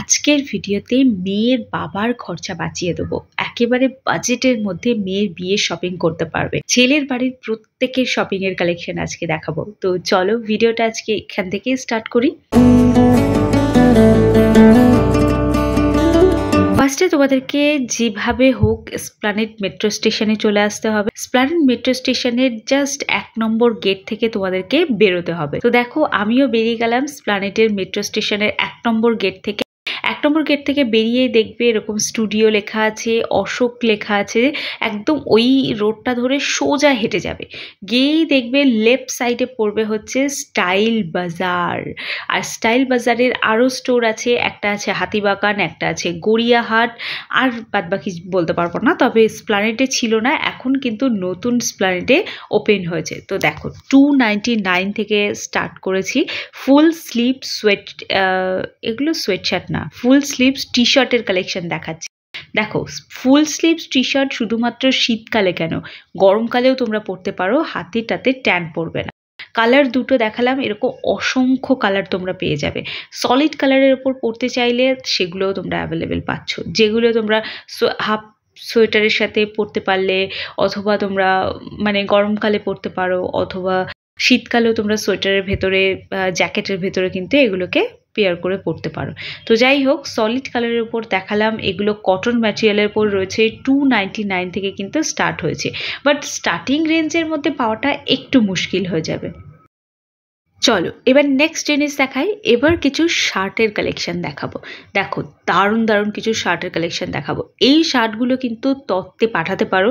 আজকের ভিডিওতে মেয়ের বাবার খরচা বাঁচিয়ে দেবো। একেবারে বাজেটের মধ্যে মেয়ের বিয়ের শপিং করতে পারবে। ছেলের বাড়ির প্রত্যেকের শপিং এর কালেকশন আজকে দেখাবো। তো চলো ভিডিওটা আজকে এখান থেকে স্টার্ট করি। ফার্স্টে তোমাদেরকে যেভাবে হোক এসপ্ল্যানেড মেট্রো স্টেশনে চলে আসতে হবে। এসপ্ল্যানেড মেট্রো স্টেশনের জাস্ট 1 নম্বর গেট থেকে তোমাদেরকে বেরোতে হবে। তো দেখো আমিও বেরিয়ে গেলাম এসপ্ল্যানেডের মেট্রো স্টেশনের 1 নম্বর গেট থেকে। 1 নম্বর গেট থেকে বেরিয়ে দেখবে এরকম স্টুডিও লেখা আছে, অশোক লেখা আছে। একদম ওই রোডটা ধরে সোজা হেঁটে যাবে, গিয়েই দেখবে লেফট সাইডে পড়বে হচ্ছে স্টাইল বাজার। আর স্টাইল বাজারের আরও স্টোর আছে, একটা আছে হাতিবাগান, একটা আছে গড়িয়াহাট, আর বাদবাকি বলতে পারবো না। তবে এসপ্ল্যানেডে ছিল না, এখন কিন্তু নতুন এসপ্ল্যানেডে ওপেন হয়েছে। তো দেখো 299 থেকে স্টার্ট করেছি। ফুল স্লিভ সোয়েট, এগুলো সোয়েটশার্ট না, ফুল স্লিভস টি শার্টের কালেকশন দেখাচ্ছি। দেখো ফুল স্লিভস টি শার্ট শুধুমাত্র শীতকালে কেন, গরমকালেও তোমরা পরতে পারো, হাতেটাতে ট্যান পড়বে না। কালার দুটো দেখালাম, এরকম অসংখ্য কালার তোমরা পেয়ে যাবে। সলিড কালারের ওপর পরতে চাইলে সেগুলোও তোমরা অ্যাভেলেবেল পাচ্ছ, যেগুলো তোমরা হাফ সোয়েটারের সাথে পরতে পারলে, অথবা তোমরা মানে গরমকালে পরতে পারো, অথবা শীতকালেও তোমরা সোয়েটারের ভেতরে জ্যাকেটের ভেতরে কিন্তু এগুলোকে পেয়ার করে পরতে পারো। তো যাই হোক, সলিড কালারের উপর দেখালাম, এগুলো কটন ম্যাটেরিয়ালের উপর রয়েছে। 299 থেকে কিন্তু স্টার্ট হয়েছে, বাট স্টার্টিং রেঞ্জের মধ্যে পাওয়াটা একটু মুশকিল হয়ে যাবে। চলো এবার নেক্সট জিনিস দেখাই। এবার কিছু শার্টের কালেকশন দেখাবো। দেখো দারুণ দারুণ কিছু শার্টের কালেকশন দেখাবো। এই শার্টগুলো কিন্তু তত্ত্বে পাঠাতে পারো,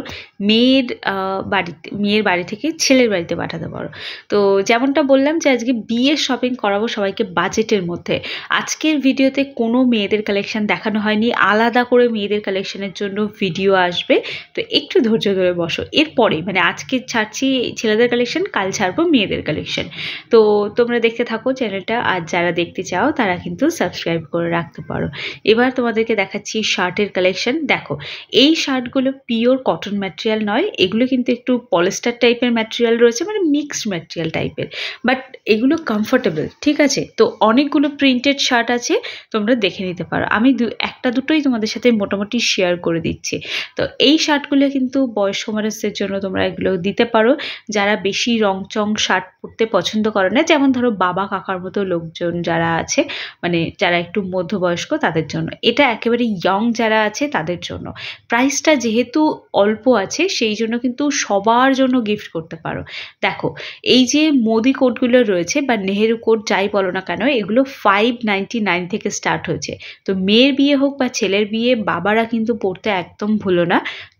মেয়ের বাড়ি থেকে ছেলের বাড়িতে পাঠাতে পারো। তো যেমনটা বললাম যে আজকে বিয়ের শপিং করাবো সবাইকে বাজেটের মধ্যে। আজকের ভিডিওতে কোনো মেয়েদের কালেকশন দেখানো হয়নি, আলাদা করে মেয়েদের কালেকশনের জন্য ভিডিও আসবে। তো একটু ধৈর্য ধরে বসো, এরপরে মানে আজকে ছাড়ছি ছেলেদের কালেকশন, কাল ছাড়বো মেয়েদের কালেকশন। তো তোমরা দেখতে থাকো চ্যানেলটা, আর যারা দেখতে চাও তারা কিন্তু সাবস্ক্রাইব করে রাখতে পারো। এবার তোমাদেরকে দেখাচ্ছি শার্টের কালেকশন। দেখো এই শার্টগুলো পিওর কটন ম্যাটেরিয়াল নয়, এগুলো কিন্তু একটু পলিস্টার টাইপের ম্যাটেরিয়াল রয়েছে, মানে মিক্সড ম্যাটেরিয়াল টাইপের, বাট এগুলো কমফোর্টেবল, ঠিক আছে। তো অনেকগুলো প্রিন্টেড শার্ট আছে, তোমরা দেখে নিতে পারো। আমি একটা দুটোই তোমাদের সাথে মোটামুটি শেয়ার করে দিচ্ছি। তো এই শার্টগুলো কিন্তু বয়স্ক মানুষদের জন্য তোমরা এগুলো দিতে পারো, যারা বেশি রংচং শার্ট পরতে পছন্দ করে না, যেমন ধরো বাবা কাকার মতো লোকজন যারা আছে, মানে যারা একটু মধ্যবয়স্ক তাদের জন্য। এটা একেবারে ইয়ং যারা আছে তাদের জন্য। প্রাইসটা যেহেতু অল্প আছে সেই জন্য কিন্তু সবার জন্য গিফট করতে পারো। দেখো এই যে মোদি কোটগুলো রয়েছে বা নেহেরু কোট যাই বলো না কেন, এগুলো 599 থেকে স্টার্ট হয়েছে। তো মেয়ের বিয়ে হোক বা ছেলের বিয়ে, বাবারা কিন্তু পরতে একদম ভুলো না।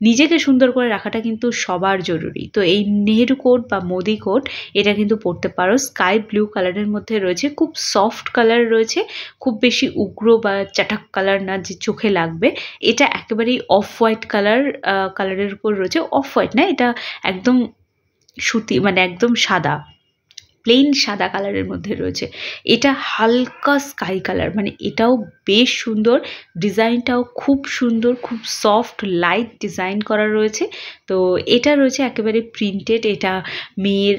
নিজেকে সুন্দর করে রাখাটা কিন্তু সবার জরুরি। তো এই নেহেরু কোট বা মোদি কোট এটা কিন্তু পরতে পারো। স্কাই ব্লু কালারের মধ্যে রয়েছে, খুব সফট কালার রয়েছে, খুব বেশি উগ্র বা চাটাক কালার না যে চোখে লাগবে। এটা একেবারেই অফ হোয়াইট কালারের উপর রয়েছে। অফ হোয়াইট না, এটা একদম সুতি, মানে একদম সাদা, প্লেন সাদা কালারের মধ্যে রয়েছে। এটা হালকা স্কাই কালার, মানে এটাও বেশ সুন্দর, ডিজাইনটাও খুব সুন্দর, খুব সফট লাইট ডিজাইন করা রয়েছে। তো এটা রয়েছে একেবারে প্রিন্টেড। এটা মেয়ের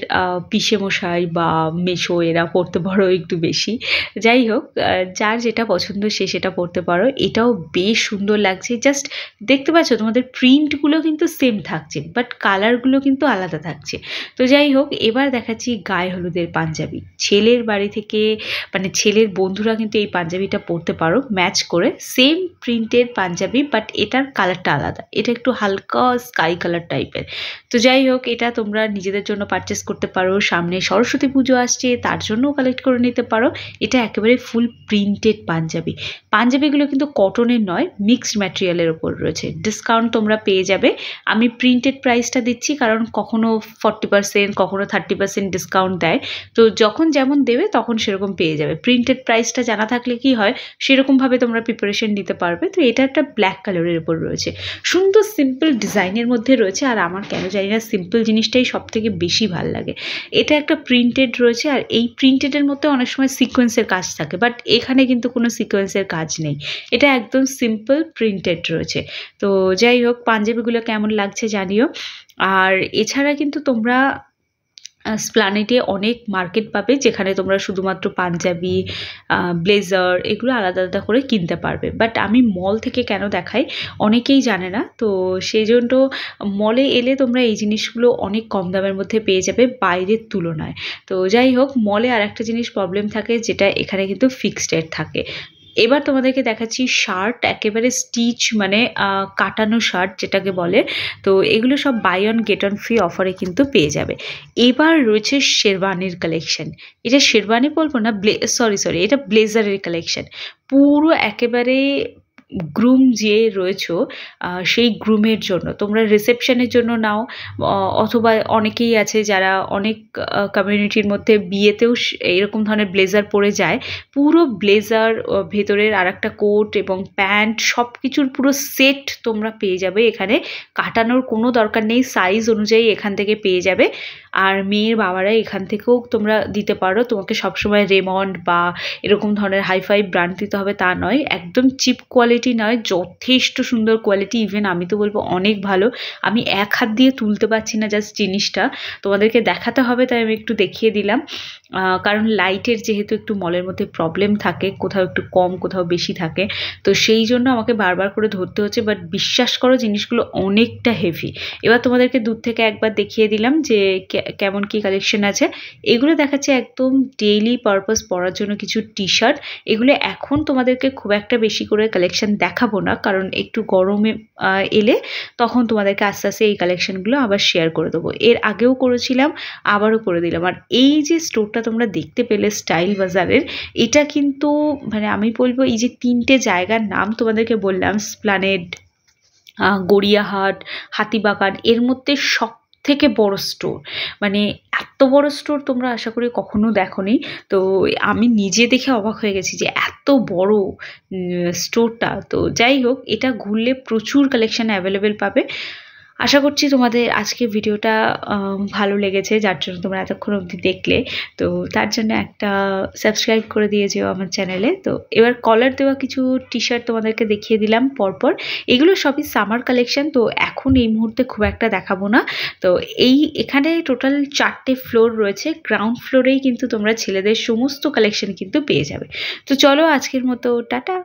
পিসেমশাই বা মেশো এরা পরতে পারো একটু বেশি। যাই হোক, যার যেটা পছন্দ সে সেটা পরতে পারো। এটাও বেশ সুন্দর লাগছে। জাস্ট দেখতে পাচ্ছ তোমাদের প্রিন্টগুলো কিন্তু সেম থাকছে, বাট কালারগুলো কিন্তু আলাদা থাকছে। তো যাই হোক, এবার দেখাচ্ছি গায়ে হলুদের পাঞ্জাবি। ছেলের বাড়ি থেকে মানে ছেলের বন্ধুরা কিন্তু এই পাঞ্জাবিটা পরতে পারো ম্যাচ করে, সেম প্রিন্টের পাঞ্জাবি, বাট এটার কালারটা আলাদা, এটা একটু হালকা স্কাই কালার টাইপের। তো যাই হোক, এটা তোমরা নিজেদের জন্য পারচেস করতে পারো। সামনে সরস্বতী পুজো আসছে, তার জন্যও কালেক্ট করে নিতে পারো। এটা একেবারে ফুল প্রিন্টেড পাঞ্জাবি। পাঞ্জাবিগুলো কিন্তু কটনের নয়, মিক্সড ম্যাটেরিয়ালের ওপর রয়েছে। ডিসকাউন্ট তোমরা পেয়ে যাবে। আমি প্রিন্টেড প্রাইসটা দিচ্ছি কারণ কখনো 40%, কখনো 30% ডিসকাউন্ট দেয়। তো যখন যেমন দেবে তখন সেরকম পেয়ে যাবে। প্রিন্টেড প্রাইসটা জানা থাকলে কি হয়, সেরকমভাবে তোমরা প্রিপারেশন নিতে পারবে। তো এটা একটা ব্ল্যাক কালারের উপর রয়েছে, সুন্দর সিম্পল ডিজাইনের মধ্যে রয়েছে। আর আমার কেন জানি না সিম্পল জিনিসটাই সব থেকে বেশি ভালো লাগে। এটা একটা প্রিন্টেড রয়েছে, আর এই প্রিন্টেডের মধ্যে অনেক সময় সিকোয়েন্সের কাজ থাকে, বাট এখানে কিন্তু কোনো সিকোয়েন্সের কাজ নেই, এটা একদম সিম্পল প্রিন্টেড রয়েছে। তো যাই হোক, পাঞ্জাবিগুলো কেমন লাগছে জানিও। আর এছাড়া কিন্তু তোমরা স্প্লানেটে অনেক মার্কেট পাবে, যেখানে তোমরা শুধুমাত্র পাঞ্জাবি, ব্লেজার এগুলো আলাদা আলাদা করে কিনতে পারবে। বাট আমি মল থেকে কেন দেখাই, অনেকেই জানে না, তো সেই জন্য মলে এলে তোমরা এই জিনিসগুলো অনেক কম দামের মধ্যে পেয়ে যাবে বাইরের তুলনায়। তো যাই হোক, মলে আর একটা জিনিস প্রবলেম থাকে, যেটা এখানে কিন্তু ফিক্সড রেট থাকে। এবার তোমাদেরকে দেখাচ্ছি শার্ট, একেবারে স্টিচ মানে কাটানো শার্ট যেটাকে বলে। তো এগুলো সব buy one get one free অফারে কিন্তু পেয়ে যাবে। এবার রয়েছে শেরওয়ানির কালেকশন। এটা শেরওয়ানি বলবো না, সরি এটা ব্লেজারের কালেকশন। পুরো একেবারে গ্রুম যে রয়েছো, সেই গ্রুমের জন্য তোমরা রিসেপশনের জন্য নাও, অথবা অনেকেই আছে যারা অনেক কমিউনিটির মধ্যে বিয়েতেও এরকম ধরনের ব্লেজার পরে যায়। পুরো ব্লেজার, ভেতরের আর একটা কোট এবং প্যান্ট, সব কিছুর পুরো সেট তোমরা পেয়ে যাবে এখানে। কাটানোর কোনো দরকার নেই, সাইজ অনুযায়ী এখান থেকে পেয়ে যাবে। আর মেয়ের বাবারা এখান থেকেও তোমরা দিতে পারো, তোমাকে সবসময় রেমন্ড বা এরকম ধরনের হাইফাই ব্র্যান্ড দিতে হবে তা নয়। একদম চিপ কোয়ালিটি নয়, যথেষ্ট সুন্দর কোয়ালিটি, ইভেন আমি তো বলবো অনেক ভালো। আমি এক হাত দিয়ে তুলতে পারছি না জাস্ট জিনিসটা, তোমাদেরকে দেখাতে হবে তাই আমি একটু দেখিয়ে দিলাম। কারণ লাইটের যেহেতু একটু মলের মধ্যে প্রবলেম থাকে, কোথাও একটু কম কোথাও বেশি থাকে, তো সেই জন্য আমাকে বারবার করে ধরতে হচ্ছে। বাট বিশ্বাস করো জিনিসগুলো অনেকটা হেভি। এবার তোমাদেরকে দূর থেকে একবার দেখিয়ে দিলাম যে কেমন কি কালেকশন আছে। এগুলো দেখাচ্ছে একদম ডেইলি পারপাস পরার জন্য কিছু টি শার্ট। এগুলো এখন তোমাদেরকে খুব একটা বেশি করে কালেকশন দেখাবো না, কারণ একটু গরমে এলে তখন তোমাদেরকে আস্তে আস্তে এই কালেকশনগুলো আবার শেয়ার করে দেবো। এর আগেও করেছিলাম, আবারও করে দিলাম। আর এই যে স্টোরটা তোমরা দেখতে পেলে স্টাইল বাজারের, এটা কিন্তু মানে আমি বলবো এই যে 3টে জায়গার নাম তোমাদেরকে বললাম, স্প্লানেড, গড়িয়াহাট, হাতিবাগান, এর মধ্যে সব থেকে বড় স্টোর। মানে এত বড় স্টোর তোমরা আশা করি কখনো দেখোনি। তো আমি নিজে দেখে অবাক হয়ে গেছি যে এত বড় স্টোরটা। তো যাই হোক, এটা ঘুরলে প্রচুর কালেকশন অ্যাভেলেবেল পাবে। আশা করছি তোমাদের আজকে ভিডিওটা ভালো লেগেছে, যার জন্য তোমরা এতক্ষণ অবধি দেখলে। তো তার জন্য একটা সাবস্ক্রাইব করে দিয়ে যেও আমার চ্যানেলে। তো এবার কলার দেওয়া কিছু টি শার্ট তোমাদেরকে দেখিয়ে দিলাম পরপর। এগুলো সবই সামার কালেকশন, তো এখন এই মুহূর্তে খুব একটা দেখাবো না। তো এখানে টোটাল 4টে ফ্লোর রয়েছে, গ্রাউন্ড ফ্লোরেই কিন্তু তোমরা ছেলেদের সমস্ত কালেকশন কিন্তু পেয়ে যাবে। তো চলো আজকের মতো টাটা।